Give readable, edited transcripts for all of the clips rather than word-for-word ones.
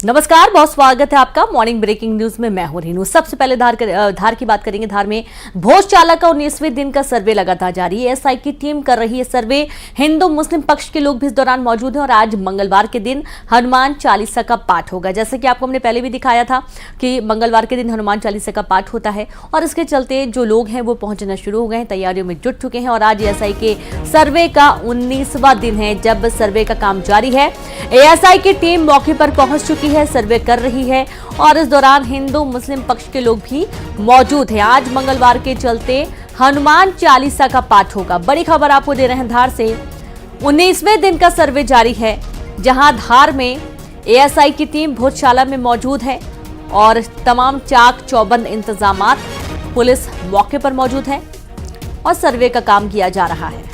नमस्कार, बहुत स्वागत है आपका मॉर्निंग ब्रेकिंग न्यूज में। मैं हूं रीनू। सबसे पहले धार की बात करेंगे। धार में भोजशाला का 19वें दिन का सर्वे लगातार जारी है। एसआई की टीम कर रही है सर्वे। हिंदू मुस्लिम पक्ष के लोग भी इस दौरान मौजूद हैं और आज मंगलवार के दिन हनुमान चालीसा का पाठ होगा। जैसे कि आपको हमने पहले भी दिखाया था कि मंगलवार के दिन हनुमान चालीसा का पाठ होता है और इसके चलते जो लोग हैं वो पहुंचना शुरू हो गए हैं, तैयारियों में जुट चुके हैं। और आज एएसआई के सर्वे का 19वां दिन है जब सर्वे का काम जारी है। एएसआई की टीम मौके पर पहुंच चुकी है, सर्वे कर रही है और इस दौरान हिंदू मुस्लिम पक्ष के लोग भी मौजूद हैं। आज मंगलवार के चलते हनुमान चालीसा का पाठ होगा। बड़ी खबर आपको दे रहे हैं धार से। 19वें दिन का सर्वे जारी है, जहां धार में एएसआई की टीम भोजशाला में मौजूद है और तमाम चाक चौबंद इंतजामात, पुलिस मौके पर मौजूद है और सर्वे का काम किया जा रहा है।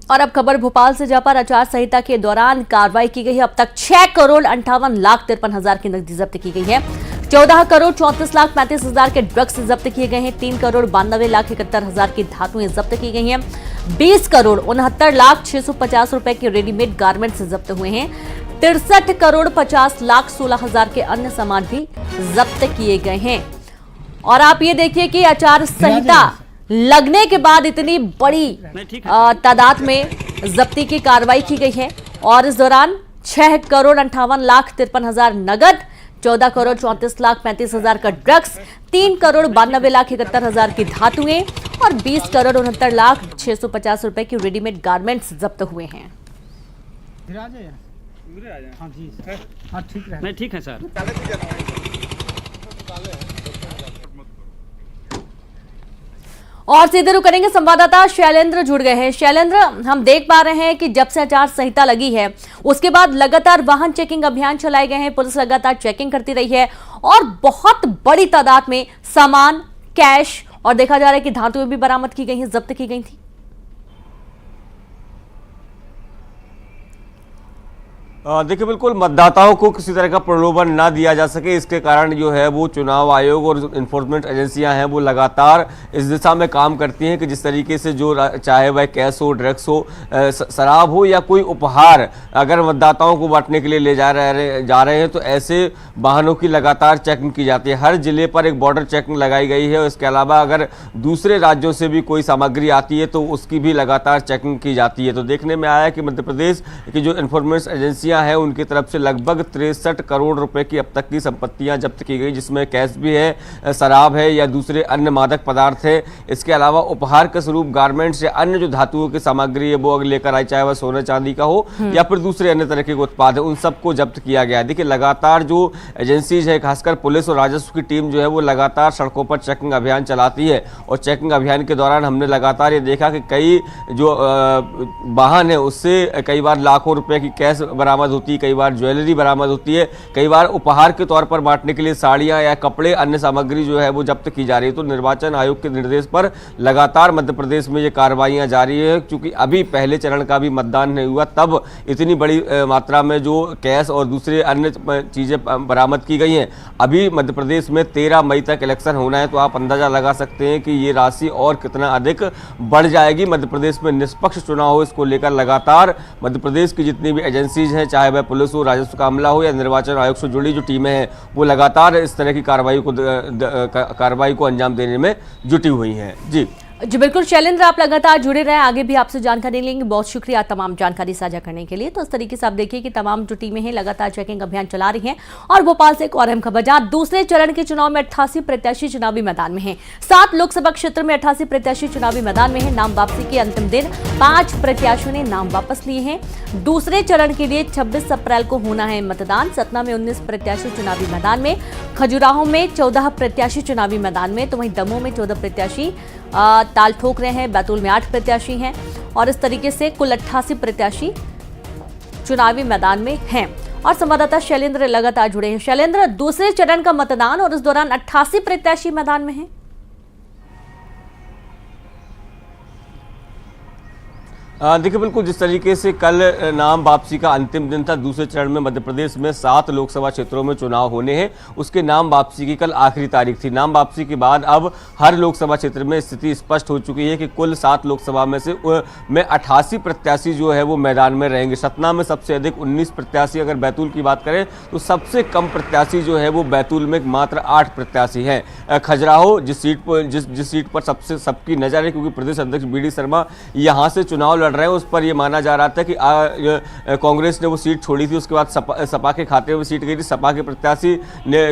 और अब खबर भोपाल से, जहां पर आचार संहिता के दौरान कार्रवाई की गई है। अब तक 6,58,53,000 की नकदी जब्त की गई है। 14,34,35,000 के ड्रग्स जब्त किए गए हैं। 3,92,71,000 की धातुएं जब्त की गई हैं। 20,69,650 रुपए के रेडीमेड गारमेंट्स जब्त हुए हैं। 63,50,16,000 के अन्य सामान भी जब्त किए गए हैं। और आप ये देखिए कि आचार संहिता लगने के बाद इतनी बड़ी तादाद में जब्ती की कार्रवाई की गई है और इस दौरान 6,58,53,000 नगद, 14,34,35,000 का ड्रग्स, 3,92,71,000 की धातुएं और 20,69,650 रुपए की रेडीमेड गारमेंट्स जब्त हुए हैं। ठीक है सर। और सीधे रुख करेंगे, संवाददाता शैलेंद्र जुड़ गए हैं। शैलेंद्र, हम देख पा रहे हैं कि जब से आचार संहिता लगी है उसके बाद लगातार वाहन चेकिंग अभियान चलाए गए हैं। पुलिस लगातार चेकिंग करती रही है और बहुत बड़ी तादाद में सामान, कैश और देखा जा रहा है कि धातुएं भी बरामद की गई हैं, जब्त की गई थी। देखिए, बिल्कुल मतदाताओं को किसी तरह का प्रलोभन ना दिया जा सके, इसके कारण जो है वो चुनाव आयोग और इन्फोर्समेंट एजेंसियां हैं वो लगातार इस दिशा में काम करती हैं कि जिस तरीके से जो चाहे वह कैश हो, ड्रग्स हो, शराब हो या कोई उपहार अगर मतदाताओं को बांटने के लिए ले जा रहे हैं तो ऐसे वाहनों की लगातार चेकिंग की जाती है। हर जिले पर एक बॉर्डर चेकिंग लगाई गई है और इसके अलावा अगर दूसरे राज्यों से भी कोई सामग्री आती है तो उसकी भी लगातार चेकिंग की जाती है। तो देखने में आया कि मध्य प्रदेश की जो इन्फोर्समेंट एजेंसियां है उनकी तरफ से लगभग 63 करोड़ रुपए की अब तक की संपत्तियां जब्त की गई, जिसमें कैश भी है, शराब है या दूसरे अन्य मादक पदार्थ है। इसके अलावा उपहार के स्वरूप गारमेंट्स या अन्य जो धातुओं की सामग्री है वो लेकर आई, चाहे वह सोने चांदी का हो या फिर दूसरे अन्य तरह के उत्पाद है, उन सबको जब्त किया गया है। देखिए, लगातार जो एजेंसीज है, खासकर पुलिस और राजस्व की टीम जो है वो लगातार सड़कों पर चेकिंग अभियान चलाती है और चेकिंग अभियान के दौरान हमने लगातार ये देखा कि कई जो वाहन है उससे कई बार लाखों रुपए की कैश बरामद होती है, कई बार ज्वेलरी बरामद होती है, कई बार उपहार के तौर पर बांटने के लिए साड़ियां या कपड़े, अन्य सामग्री जो है वो जब्त की जा रही है। तो निर्वाचन आयोग के निर्देश पर लगातार मध्य प्रदेश में ये कार्रवाइयां जारी है, क्योंकि अभी पहले चरण का भी मतदान नहीं हुआ, तब इतनी बड़ी मात्रा में जो कैश और दूसरे अन्य चीजें बरामद की गई हैं। अभी मध्य प्रदेश में 13 मई तक इलेक्शन होना है, तो आप अंदाजा लगा सकते हैं कि ये राशि और कितना अधिक बढ़ जाएगी। मध्य प्रदेश में निष्पक्ष चुनाव हो, इसको लेकर लगातार मध्य प्रदेश की जितनी भी एजेंसीज हैं, चाहे वह पुलिस हो, राजस्व का अमला हो या निर्वाचन आयोग से जुड़ी जो टीमें हैं, वो लगातार इस तरह की कार्रवाई को अंजाम देने में जुटी हुई हैं। जी बिल्कुल शैलेंद्र, आप लगातार जुड़े रहे, आगे भी आपसे जानकारी लेंगे। बहुत शुक्रिया तमाम जानकारी साझा करने के लिए। तो इस तरीके से आप देखिए कि तमाम जो टीमें हैं लगातार चेकिंग अभियान चला रही हैं। और भोपाल से एक और अहम खबर, जहां दूसरे चरण के चुनाव में 88 प्रत्याशी चुनावी मैदान में हैं। 7 लोकसभा क्षेत्र में 88 प्रत्याशी चुनावी मैदान में हैं। नाम वापसी के अंतिम दिन 5 प्रत्याशियों ने नाम वापस लिए हैं। दूसरे चरण के लिए 26 अप्रैल को होना है मतदान। सतना में 19 प्रत्याशी चुनावी मैदान में, खजुराहो में 14 प्रत्याशी चुनावी मैदान में, तो वहीं दमोह में 14 प्रत्याशी ताल ठोक रहे हैं। बैतूल में 8 प्रत्याशी हैं और इस तरीके से कुल 88 प्रत्याशी चुनावी मैदान में हैं। और संवाददाता शैलेंद्र लगातार जुड़े हैं। शैलेंद्र, दूसरे चरण का मतदान और इस दौरान 88 प्रत्याशी मैदान में हैं। देखिए बिल्कुल जिस तरीके से कल नाम वापसी का अंतिम दिन था, दूसरे चरण में मध्य प्रदेश में 7 लोकसभा क्षेत्रों में चुनाव होने हैं, उसके नाम वापसी की कल आखिरी तारीख थी। नाम वापसी के बाद अब हर लोकसभा क्षेत्र में स्थिति स्पष्ट हो चुकी है कि कुल 7 लोकसभा में से 88 प्रत्याशी जो है वो मैदान में रहेंगे। सतना में सबसे अधिक 19 प्रत्याशी, अगर बैतूल की बात करें तो सबसे कम प्रत्याशी जो है वो बैतूल में मात्र 8 प्रत्याशी हैं। खजुराहो जिस सीट पर सबकी नजर है, क्योंकि प्रदेश अध्यक्ष BD शर्मा यहाँ से चुनाव लड़ रहे हैं, उस पर यह माना जा रहा था कि कांग्रेस ने वो सीट छोड़ी थी, उसके बाद सपा के खाते में सीट गई थी, सपा के प्रत्याशी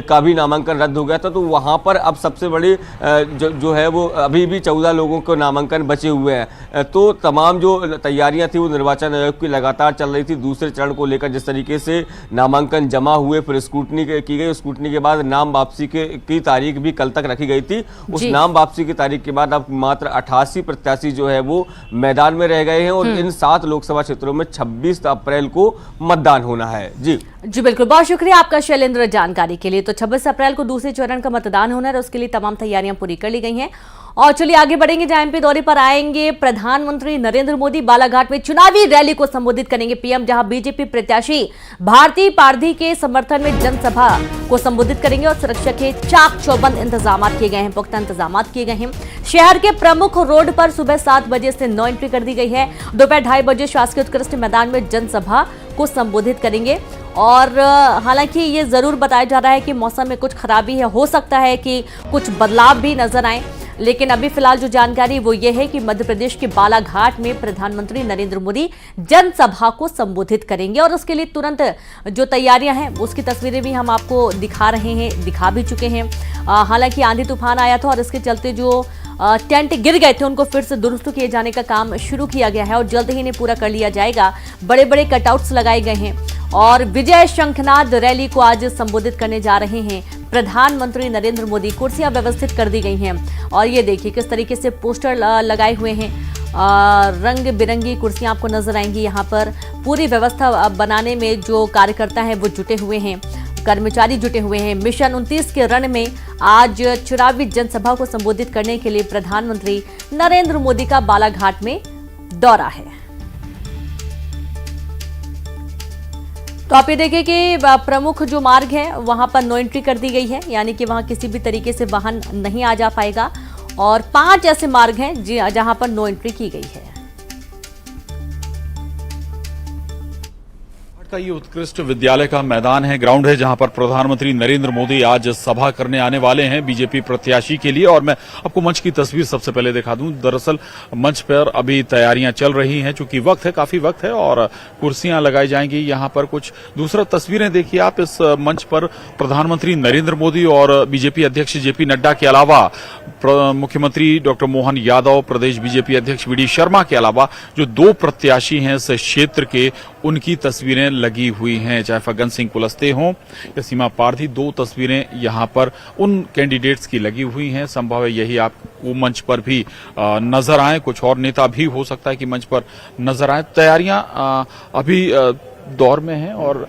का भी नामांकन रद्द हो गया था। तो वहां पर अब सबसे बड़ी जो है वो अभी भी 14 लोगों को नामांकन बचे हुए हैं। तो तमाम जो तैयारियां थी वो निर्वाचन आयोग की लगातार चल रही थी। दूसरे चरण को लेकर जिस तरीके से नामांकन जमा हुए, फिर स्क्रूटनी की गई, स्क्रूटनी के बाद नाम वापसी की तारीख भी कल तक रखी गई थी। उस नाम वापसी की तारीख के बाद अब मात्र 88 प्रत्याशी जो है वो मैदान में रह गए हैं और इन 7 लोकसभा क्षेत्रों में 26 अप्रैल को मतदान होना है। जी बिल्कुल, बहुत शुक्रिया आपका शैलेंद्र जानकारी के लिए। तो 26 अप्रैल को दूसरे चरण का मतदान होना है और उसके लिए तमाम तैयारियां पूरी कर ली गई हैं। और चलिए आगे बढ़ेंगे, जहां MP दौरे पर आएंगे प्रधानमंत्री नरेंद्र मोदी। बालाघाट में चुनावी रैली को संबोधित करेंगे PM, जहां BJP प्रत्याशी भारती पारधी के समर्थन में जनसभा को संबोधित करेंगे और सुरक्षा के चाक चौबंद इंतजाम किए गए हैं, पुख्ता इंतजाम किए गए हैं। शहर के प्रमुख रोड पर सुबह 7 बजे से नो एंट्री कर दी गई है। दोपहर 2:30 बजे शासकीय उत्कृष्ट मैदान में जनसभा को संबोधित करेंगे। और हालांकि ये जरूर बताया जा रहा है कि मौसम में कुछ खराबी है, हो सकता है कि कुछ बदलाव भी नजर आए, लेकिन अभी फिलहाल जो जानकारी वो ये है कि मध्य प्रदेश के बालाघाट में प्रधानमंत्री नरेंद्र मोदी जनसभा को संबोधित करेंगे और उसके लिए तुरंत जो तैयारियां हैं उसकी तस्वीरें भी हम आपको दिखा रहे हैं, दिखा भी चुके हैं। हालांकि आंधी तूफान आया था और इसके चलते जो टेंट गिर गए थे उनको फिर से दुरुस्त किए जाने का काम शुरू किया गया है और जल्द ही इन्हें पूरा कर लिया जाएगा। बड़े बड़े कटआउट्स लगाए गए हैं और विजय शंखनाद रैली को आज संबोधित करने जा रहे हैं प्रधानमंत्री नरेंद्र मोदी। कुर्सियां व्यवस्थित कर दी गई हैं और ये देखिए किस तरीके से पोस्टर लगाए हुए हैं, रंग बिरंगी कुर्सियां आपको नजर आएंगी। यहाँ पर पूरी व्यवस्था बनाने में जो कार्यकर्ता हैं वो जुटे हुए हैं, कर्मचारी जुटे हुए हैं। मिशन 29 के रण में आज चुनावी जनसभा को संबोधित करने के लिए प्रधानमंत्री नरेंद्र मोदी का बालाघाट में दौरा है। तो आप ये देखिए कि प्रमुख जो मार्ग है वहां पर नो एंट्री कर दी गई है, यानी कि वहां किसी भी तरीके से वाहन नहीं आ जा पाएगा और 5 ऐसे मार्ग हैं जहां पर नो एंट्री की गई है। का ये उत्कृष्ट विद्यालय का मैदान है, ग्राउंड है, जहां पर प्रधानमंत्री नरेंद्र मोदी आज सभा करने आने वाले हैं बीजेपी प्रत्याशी के लिए। और मैं आपको मंच की तस्वीर सबसे पहले दिखा दूं। दरअसल मंच पर अभी तैयारियां चल रही हैं, चूंकि वक्त है, काफी वक्त है और कुर्सियां लगाई जाएंगी यहां पर। कुछ दूसरा तस्वीरें देखिए आप, इस मंच पर प्रधानमंत्री नरेंद्र मोदी और बीजेपी अध्यक्ष JP नड्डा के अलावा मुख्यमंत्री डॉक्टर मोहन यादव, प्रदेश बीजेपी अध्यक्ष BD शर्मा के अलावा जो 2 प्रत्याशी हैं इस क्षेत्र के, उनकी तस्वीरें लगी हुई हैं, चाहे फग्गन सिंह कुलस्ते हों या सीमा पारधी। 2 तस्वीरें यहां पर उन कैंडिडेट्स की लगी हुई हैं। संभव है यही आपको मंच पर भी नजर आए, कुछ और नेता भी हो सकता है कि मंच पर नजर आए। तैयारियां अभी दौर में हैं और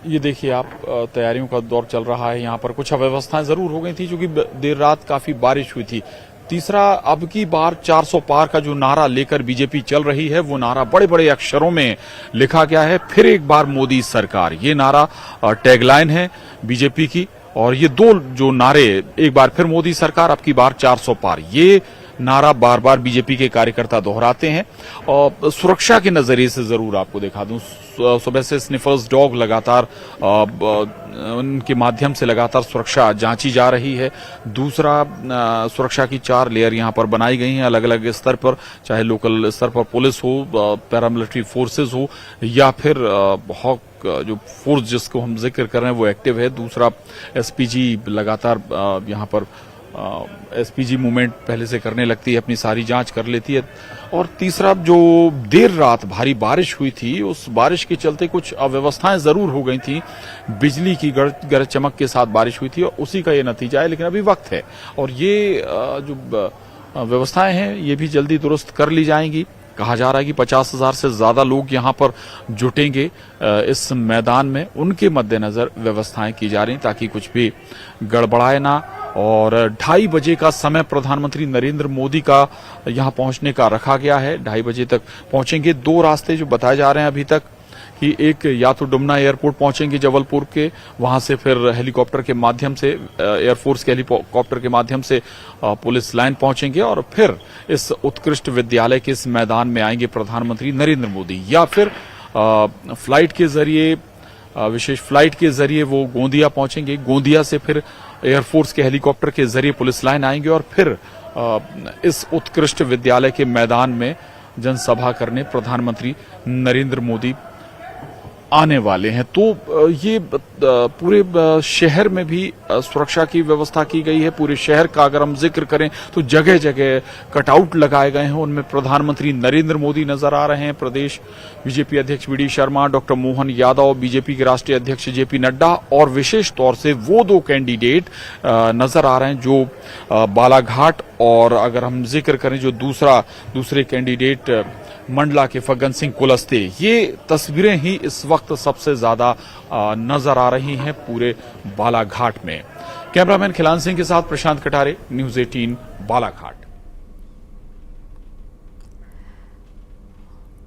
ये देखिए आप, तैयारियों का दौर चल रहा है। यहाँ पर कुछ अव्यवस्थाएं जरूर हो गई थी क्योंकि देर रात काफी बारिश हुई थी। तीसरा, अब की बार 400 पार का जो नारा लेकर बीजेपी चल रही है, वो नारा बड़े बड़े अक्षरों में लिखा गया है, फिर एक बार मोदी सरकार। ये नारा टैगलाइन है बीजेपी की और ये 2 जो नारे, एक बार फिर मोदी सरकार, अब की बार 400 पार, ये नारा बार बार बीजेपी के कार्यकर्ता दोहराते हैं। और सुरक्षा के नजरिए से जरूर आपको दिखा दूं, सुबह से स्निफर्स डॉग लगातार उनके माध्यम से लगातार सुरक्षा जांची जा रही है। दूसरा, सुरक्षा की 4 लेयर यहां पर बनाई गई हैं अलग अलग स्तर पर, चाहे लोकल स्तर पर पुलिस हो, पैरामिलिट्री फोर्सेस हो या फिर हॉक जो फोर्स जिसको हम जिक्र कर रहे हैं वो एक्टिव है। दूसरा, SPG लगातार यहां पर SPG मूवमेंट पहले से करने लगती है, अपनी सारी जांच कर लेती है। और तीसरा, जो देर रात भारी बारिश हुई थी, उस बारिश के चलते कुछ अव्यवस्थाएं जरूर हो गई थी। बिजली की गरज चमक के साथ बारिश हुई थी और उसी का ये नतीजा है, लेकिन अभी वक्त है और ये जो व्यवस्थाएं हैं ये भी जल्दी दुरुस्त कर ली जाएंगी। कहा जा रहा है कि 50,000 से ज्यादा लोग यहां पर जुटेंगे इस मैदान में, उनके मद्देनजर व्यवस्थाएं की जा रही ताकि कुछ भी गड़बड़ाए ना और 2:30 बजे का समय प्रधानमंत्री नरेंद्र मोदी का यहां पहुंचने का रखा गया है। 2:30 बजे तक पहुंचेंगे। 2 रास्ते जो बताए जा रहे हैं अभी तक कि एक या तो डुमना एयरपोर्ट पहुंचेंगे जबलपुर के, वहां से फिर हेलीकॉप्टर के माध्यम से, एयरफोर्स के हेलीकॉप्टर के माध्यम से पुलिस लाइन पहुंचेंगे और फिर इस उत्कृष्ट विद्यालय के इस मैदान में आएंगे प्रधानमंत्री नरेंद्र मोदी, या फिर फ्लाइट के जरिए, विशेष फ्लाइट के जरिए वो गोंदिया पहुंचेंगे। गोंदिया से फिर एयरफोर्स के हेलीकॉप्टर के जरिए पुलिस लाइन आएंगे और फिर इस उत्कृष्ट विद्यालय के मैदान में जनसभा करने प्रधानमंत्री नरेंद्र मोदी आने वाले हैं। तो ये पूरे शहर में भी सुरक्षा की व्यवस्था की गई है। पूरे शहर का अगर हम जिक्र करें तो जगह जगह कटआउट लगाए गए हैं, उनमें प्रधानमंत्री नरेंद्र मोदी नजर आ रहे हैं। प्रदेश बीजेपी अध्यक्ष VD. Sharma, doctor Mohan Yadav, BJP के राष्ट्रीय अध्यक्ष जे.पी. नड्डा और विशेष तौर से वो 2 कैंडिडेट नजर आ रहे हैं जो बालाघाट, और अगर हम जिक्र करें जो दूसरे कैंडिडेट मंडला के फग्गन सिंह कुलस्ते, ये तस्वीरें ही इस वक्त सबसे ज्यादा नजर आ रही हैं पूरे बालाघाट में। कैमरामैन खिलान सिंह के साथ प्रशांत कटारे, न्यूज़ 18 बालाघाट।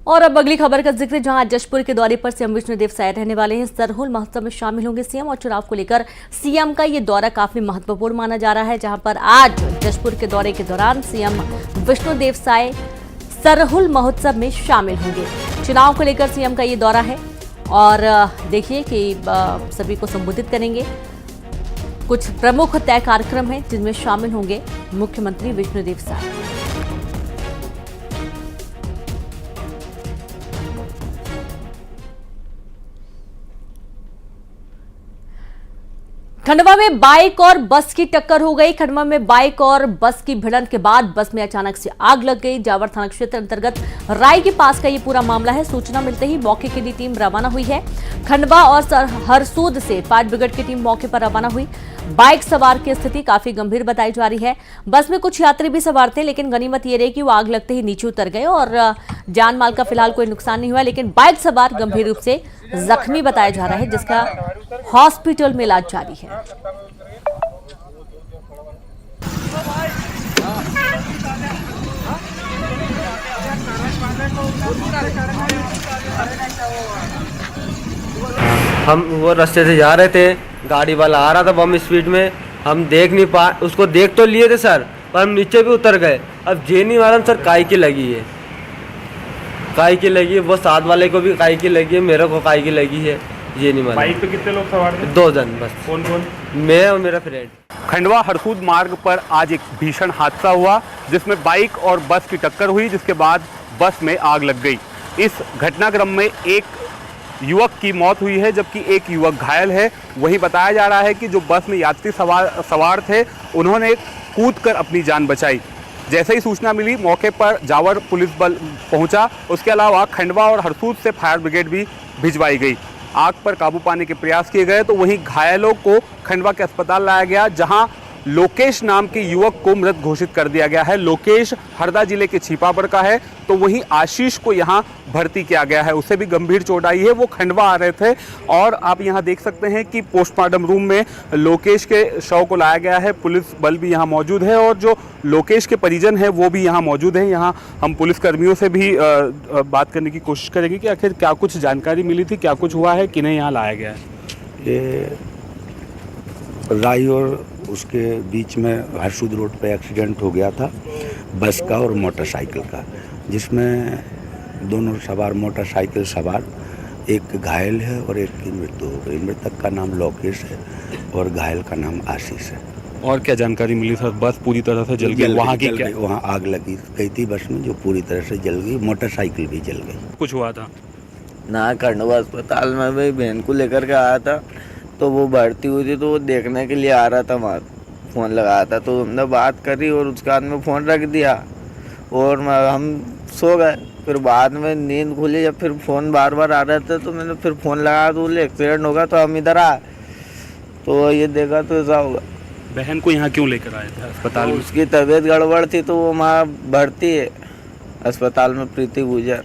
और अब अगली खबर का जिक्र, जहां जशपुर के दौरे पर सीएम विष्णुदेव साय रहने वाले हैं। सरहुल महोत्सव में शामिल होंगे सीएम और चुनाव को लेकर सीएम का ये दौरा काफी महत्वपूर्ण माना जा रहा है, जहां पर आज जशपुर के दौरे के दौरान सीएम विष्णुदेव साय सरहुल महोत्सव में शामिल होंगे। चुनाव को लेकर सीएम का ये दौरा है और देखिए कि सभी को संबोधित करेंगे। कुछ प्रमुख तय कार्यक्रम हैं जिनमें शामिल होंगे मुख्यमंत्री विष्णुदेव साय। खंडवा में बाइक और बस की टक्कर हो गई। खंडवा में बाइक और बस की भिड़ंत के बाद बस में अचानक से आग लग गई। जावर थाना क्षेत्र अंतर्गत राय के पास का ये पूरा मामला है। सूचना मिलते ही मौके के लिए टीम रवाना हुई है। खंडवा और हरसूद से फायर ब्रिगेड की टीम मौके पर रवाना हुई। बाइक सवार की स्थिति काफी गंभीर बताई जा रही है। बस में कुछ यात्री भी सवार थे, लेकिन गनीमत ये रही कि वो आग लगते ही नीचे उतर गए और जान माल का फिलहाल कोई नुकसान नहीं हुआ, लेकिन बाइक सवार गंभीर रूप से जख्मी बताया जा रहा है, जिसका हॉस्पिटल में इलाज जारी है। हम वो रास्ते से जा रहे थे, गाड़ी वाला आ रहा था बम स्पीड में, हम देख नहीं पा, उसको देख तो लिए थे सर, पर हम नीचे भी उतर गए। अब जे नहीं मालूम सर काई की लगी है, काई की लगी है, वो साथ वाले को भी काई की लगी है, मेरे को काई की लगी है, ये नहीं मालूम। बाइक पे कितने लोग सवार थे? 2 जन बस। कौन कौन? मैं और मेरा फ्रेंड। खंडवा हरसूद मार्ग पर आज एक भीषण हादसा हुआ, जिसमें बाइक और बस की टक्कर हुई, जिसके बाद बस में आग लग गई। इस घटनाक्रम में एक युवक की मौत हुई है, जबकि एक युवक घायल है। वहीं बताया जा रहा है कि जो बस में यात्री सवार थे, उन्होंने कूदकर अपनी जान बचाई। जैसे ही सूचना मिली, मौके पर जावर पुलिस बल पहुंचा। उसके अलावा खंडवा और हरसूद से फायर ब्रिगेड भी भिजवाई गई। आग पर काबू पाने के प्रयास किए गए, तो वहीं घायलों को खंडवा के अस्पताल लाया गया, जहां लोकेश नाम के युवक को मृत घोषित कर दिया गया है। लोकेश हरदा जिले के छिपापर का है, तो वहीं आशीष को यहां भर्ती किया गया है, उसे भी गंभीर चोट आई है। वो खंडवा आ रहे थे और आप यहां देख सकते हैं कि पोस्टमार्टम रूम में लोकेश के शव को लाया गया है। पुलिस बल भी यहां मौजूद है और जो लोकेश के परिजन हैं वो भी यहां मौजूद हैं। यहां हम पुलिसकर्मियों से भी बात करने की कोशिश करेंगे कि आखिर क्या कुछ जानकारी मिली थी, क्या कुछ हुआ है, किन्हें यहाँ लाया गया है। ये राय और उसके बीच में हरसूद रोड पे एक्सीडेंट हो गया था बस का और मोटरसाइकिल का, जिसमें दोनों सवार मोटरसाइकिल सवार एक घायल है और एक की मृत्यु हो गई। मृतक का नाम लोकेश है और घायल का नाम आशीष है। और क्या जानकारी मिली सर? बस पूरी तरह से जल गई, वहाँ की क्या? वहाँ आग लगी गई थी बस में, जो पूरी तरह से जल गई। मोटरसाइकिल भी जल गई। कुछ हुआ था ना, खंडवा अस्पताल में भाई बहन को लेकर के आया था, तो वो भर्ती हुई थी, तो वो देखने के लिए आ रहा था, वहाँ फ़ोन लगाया था, तो हमने बात करी और उसके बाद में फ़ोन रख दिया और हम सो गए। फिर बाद में नींद खुली, जब फिर फ़ोन बार बार आ रहे थे, तो मैंने फिर फ़ोन लगाया, तो बोले एक्सीडेंट होगा, तो हम इधर आए, तो ये देखा तो ऐसा होगा। बहन को यहाँ क्यों लेकर आए थे अस्पताल में? उसकी तबीयत गड़बड़ थी, तो वो वहाँ भर्ती है अस्पताल में, प्रीति गुजर।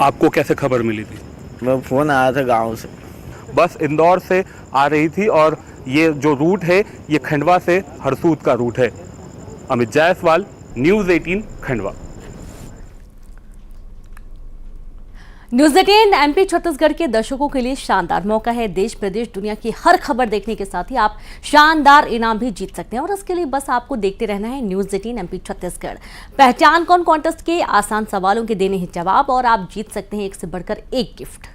आपको कैसे खबर मिली थी? मैं फ़ोन आया था गाँव से। बस इंदौर से आ रही थी और ये जो रूट है ये खंडवा से हरसूद का रूट है। Amit Jaiswal, news 18 Khandwa. News 18 MP Chhattisgarh के दर्शकों के लिए शानदार मौका है। देश प्रदेश दुनिया की हर खबर देखने के साथ ही आप शानदार इनाम भी जीत सकते हैं और इसके लिए बस आपको देखते रहना है न्यूज़ 18 एमपी छत्तीसगढ़। पहचान कौन कॉन्टेस्ट के आसान सवालों के देने ही जवाब और आप जीत सकते हैं एक से बढ़कर एक गिफ्ट।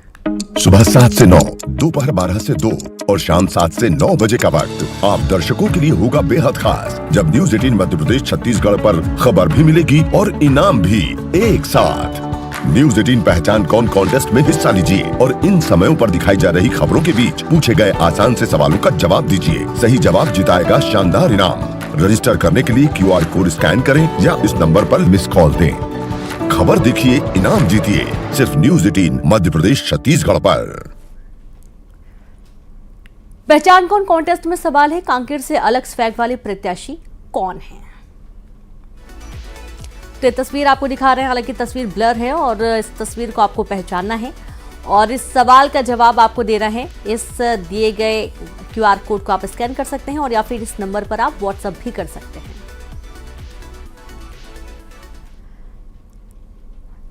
सुबह 7 से 9, दोपहर 12 से 2 और शाम 7 से 9 बजे का वक्त आप दर्शकों के लिए होगा बेहद खास, जब न्यूज़ 18 मध्य प्रदेश छत्तीसगढ़ पर खबर भी मिलेगी और इनाम भी एक साथ। न्यूज़ 18 पहचान कौन कॉन्टेस्ट में हिस्सा लीजिए और इन समयों पर दिखाई जा रही खबरों के बीच पूछे गए आसान से सवालों का जवाब दीजिए। सही जवाब जिताएगा शानदार इनाम। रजिस्टर करने के लिए QR कोड स्कैन करें या इस नंबर पर मिस कॉल दें। खबर देखिए, इनाम जीतिए, सिर्फ न्यूज़ 18 मध्य प्रदेश छत्तीसगढ़ पर। पहचान कौन कॉन्टेस्ट में सवाल है, कांकेर से अलग स्वैग वाले प्रत्याशी कौन है? तो तस्वीर आपको दिखा रहे हैं, हालांकि तस्वीर ब्लर है और इस तस्वीर को आपको पहचानना है और इस सवाल का जवाब आपको देना है। इस दिए गए QR कोड को आप स्कैन कर सकते हैं और या फिर इस नंबर पर आप व्हाट्सएप भी कर सकते हैं।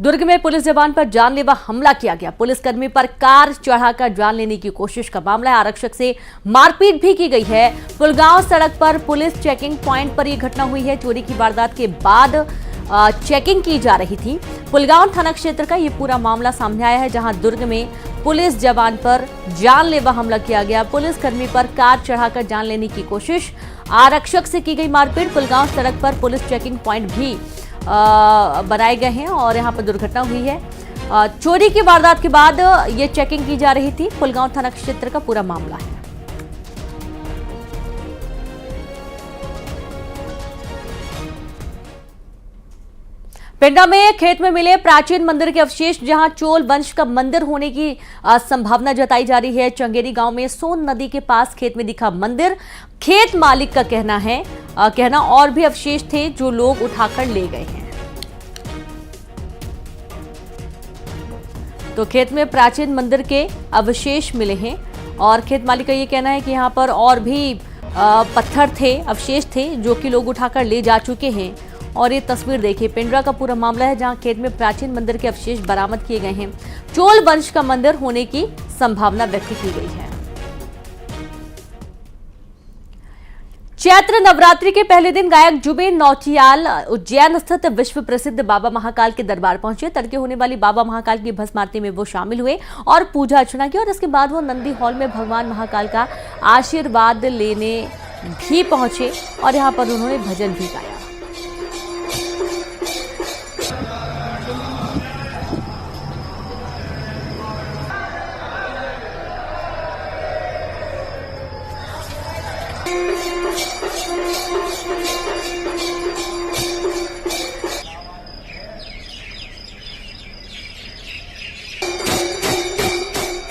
दुर्ग में पुलिस जवान पर जानलेवा हमला किया गया। पुलिसकर्मी पर कार चढ़ाकर जान लेने की कोशिश का मामला है। आरक्षक से मारपीट भी की गई है। पुलगांव सड़क पर पुलिस चेकिंग पॉइंट पर यह घटना हुई है। चोरी की वारदात के बाद चेकिंग की जा रही थी। पुलगांव थाना क्षेत्र का यह पूरा मामला सामने आया है, जहां दुर्ग में पुलिस जवान पर जानलेवा हमला किया गया। पुलिसकर्मी पर कार चढ़ाकर जान लेने की कोशिश, आरक्षक से की गई मारपीट। पुलगांव सड़क पर पुलिस चेकिंग पॉइंट भी बनाए गए हैं और यहां पर दुर्घटना हुई है। चोरी की वारदात के बाद ये चेकिंग की जा रही थी। पुलगांव थाना क्षेत्र का पूरा मामला है। पेंड्रा में खेत में मिले प्राचीन मंदिर के अवशेष, जहां चोल वंश का मंदिर होने की संभावना जताई जा रही है। चंगेरी गांव में सोन नदी के पास खेत में दिखा मंदिर। खेत मालिक का कहना और भी अवशेष थे जो लोग उठाकर ले गए हैं। तो खेत में प्राचीन मंदिर के अवशेष मिले हैं और खेत मालिक का ये कहना है कि यहाँ पर और भी पत्थर थे, अवशेष थे जो कि लोग उठाकर ले जा चुके हैं। और ये तस्वीर देखिए, पेंड्रा का पूरा मामला है, जहां खेत में प्राचीन मंदिर के अवशेष बरामद किए गए हैं। चोल वंश का मंदिर होने की संभावना व्यक्त की गई है। चैत्र नवरात्रि के पहले दिन गायक जुबिन नौटियाल उज्जैन स्थित विश्व प्रसिद्ध बाबा महाकाल के दरबार पहुंचे। तड़के होने वाली बाबा महाकाल की भस्म आरती में वो शामिल हुए और पूजा अर्चना की और इसके बाद वो नंदी हॉल में भगवान महाकाल का आशीर्वाद लेने भी पहुंचे और यहां पर उन्होंने भजन भी गाया।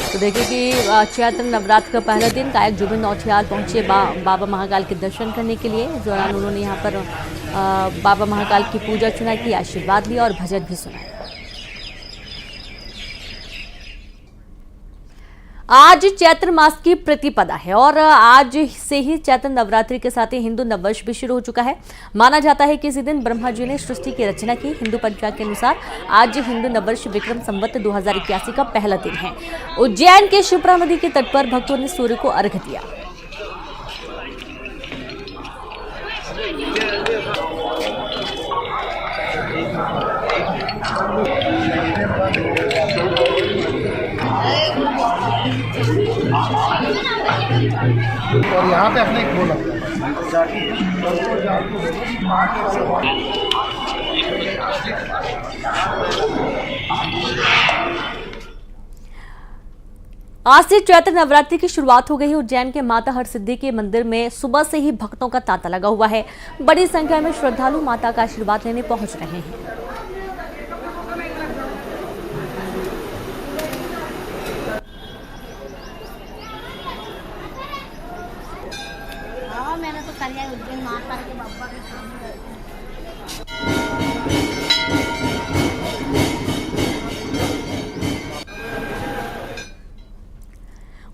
तो देखिए कि चैत्र नवरात्र का पहला दिन गायक जुबिन नौटियाल पहुंचे बाबा महाकाल के दर्शन करने के लिए। इस दौरान उन्होंने यहां पर बाबा महाकाल की पूजा अर्चना की, आशीर्वाद लिया और भजन भी सुनाया। आज चैत्र मास की प्रतिपदा है और आज से ही चैत्र नवरात्रि के साथ ही हिंदू नववर्ष भी शुरू हो चुका है। माना जाता है कि इसी दिन ब्रह्मा जी ने सृष्टि की रचना की। हिंदू पंचांग के अनुसार आज हिंदू नववर्ष विक्रम संवत 2081 का पहला दिन है। उज्जैन के शिप्रा नदी के तट पर भक्तों ने सूर्य को अर्घ्य दिया। और यहाँ पे अपने एक बोला आज से चैत्र नवरात्रि की शुरुआत हो गई है। उज्जैन के माता हरसिद्धि के मंदिर में सुबह से ही भक्तों का तांता लगा हुआ है। बड़ी संख्या में श्रद्धालु माता का आशीर्वाद लेने पहुंच रहे हैं। मैंने तो करिया उज्जैन माता के बाबा के सामने।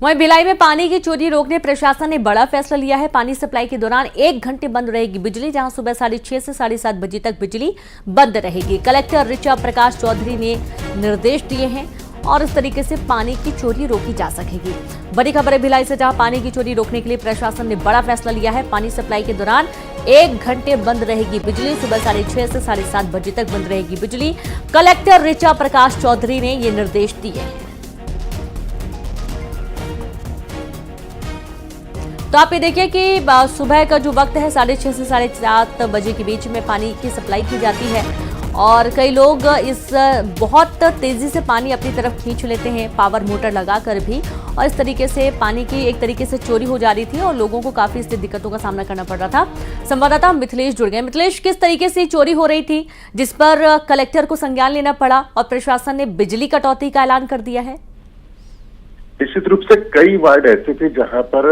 वहीं भिलाई में पानी की चोरी रोकने प्रशासन ने बड़ा फैसला लिया है। पानी सप्लाई के दौरान 1 घंटे बंद रहेगी बिजली, जहां सुबह 6:30 से 7:30 बजे तक बिजली बंद रहेगी। कलेक्टर ऋचा प्रकाश चौधरी ने निर्देश दिए हैं और इस तरीके से पानी की चोरी रोकी जा सकेगी। बड़ी खबर है भिलाई से, जहां पानी की चोरी रोकने के लिए प्रशासन ने बड़ा फैसला लिया है। पानी सप्लाई के दौरान 1 घंटे बंद रहेगी बिजली, सुबह 6:30 से 7:30 बजे तक बंद रहेगी बिजली। कलेक्टर ऋचा प्रकाश चौधरी ने ये निर्देश दिए हैं। तो आप ये देखिए कि सुबह का जो वक्त है 6:30 से 7:30 बजे के बीच में पानी की सप्लाई की जाती है और कई लोग इस बहुत तेजी से पानी अपनी तरफ खींच लेते हैं पावर मोटर लगाकर भी, और इस तरीके से पानी की एक तरीके से चोरी हो जा रही थी और लोगों को काफी इससे दिक्कतों का सामना करना पड़ रहा था। संवाददाता मिथिलेश जुड़ गए। मिथिलेश, किस तरीके से चोरी हो रही थी जिस पर कलेक्टर को संज्ञान लेना पड़ा और प्रशासन ने बिजली कटौती का ऐलान कर दिया है? निश्चित रूप से कई वार्ड ऐसे थे जहां पर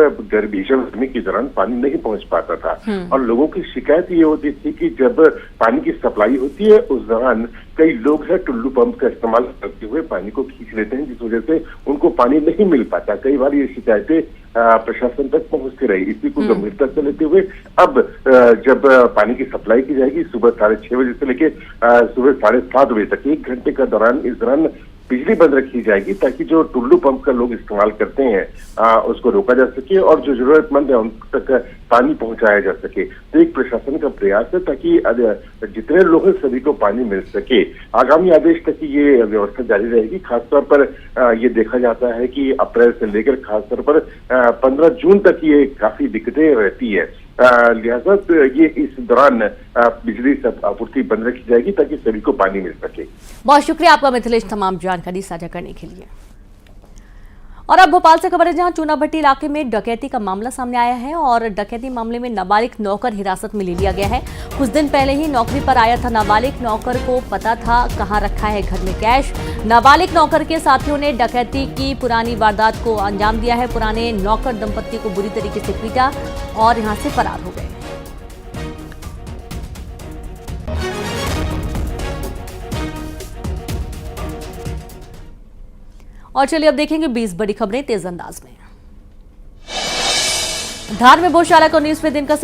भीषण गर्मी के दौरान पानी नहीं पहुंच पाता था और लोगों की शिकायत ये होती थी कि जब पानी की सप्लाई होती है उस दौरान कई लोग है टुल्लू पंप का इस्तेमाल करते हुए पानी को खींच लेते हैं, जिस वजह से उनको पानी नहीं मिल पाता। कई बार ये शिकायतें प्रशासन तक पहुंचती रही। इसी को गंभीरता से लेते हुए अब जब पानी की सप्लाई की जाएगी सुबह 6:30 बजे से लेके सुबह 7:30 बजे तक 1 घंटे का दौरान इस दौरान बिजली बंद रखी जाएगी ताकि जो टुल्लू पंप का लोग इस्तेमाल करते हैं उसको रोका जा सके और जो जरूरतमंद है उन तक पानी पहुंचाया जा सके। तो एक प्रशासन का प्रयास है ताकि जितने लोग हैं सभी को पानी मिल सके। आगामी आदेश तक ये व्यवस्था जारी रहेगी। खासतौर पर ये देखा जाता है कि अप्रैल से लेकर खासतौर पर 15 जून तक ये काफी दिक्कतें रहती है। लिहाजा ये इस दौरान बिजली आपूर्ति बंद रखी जाएगी ताकि सभी को पानी मिल सके। बहुत शुक्रिया आपका मिथिलेश तमाम जानकारी साझा करने के लिए। और अब भोपाल से खबर है, जहां चूनाभट्टी इलाके में डकैती का मामला सामने आया है और डकैती मामले में नाबालिग नौकर हिरासत में ले लिया गया है। कुछ दिन पहले ही नौकरी पर आया था नाबालिग नौकर को पता था कहां रखा है घर में कैश। नाबालिग नौकर के साथियों ने डकैती की पुरानी वारदात को अंजाम दिया है। पुराने नौकर दंपत्ति को बुरी तरीके से पीटा और यहां से फरार हो गए। और चलिए अब देखेंगे 20 बड़ी खबरें तेज अंदाज में। धार में भोजशाला का 19वें दिन का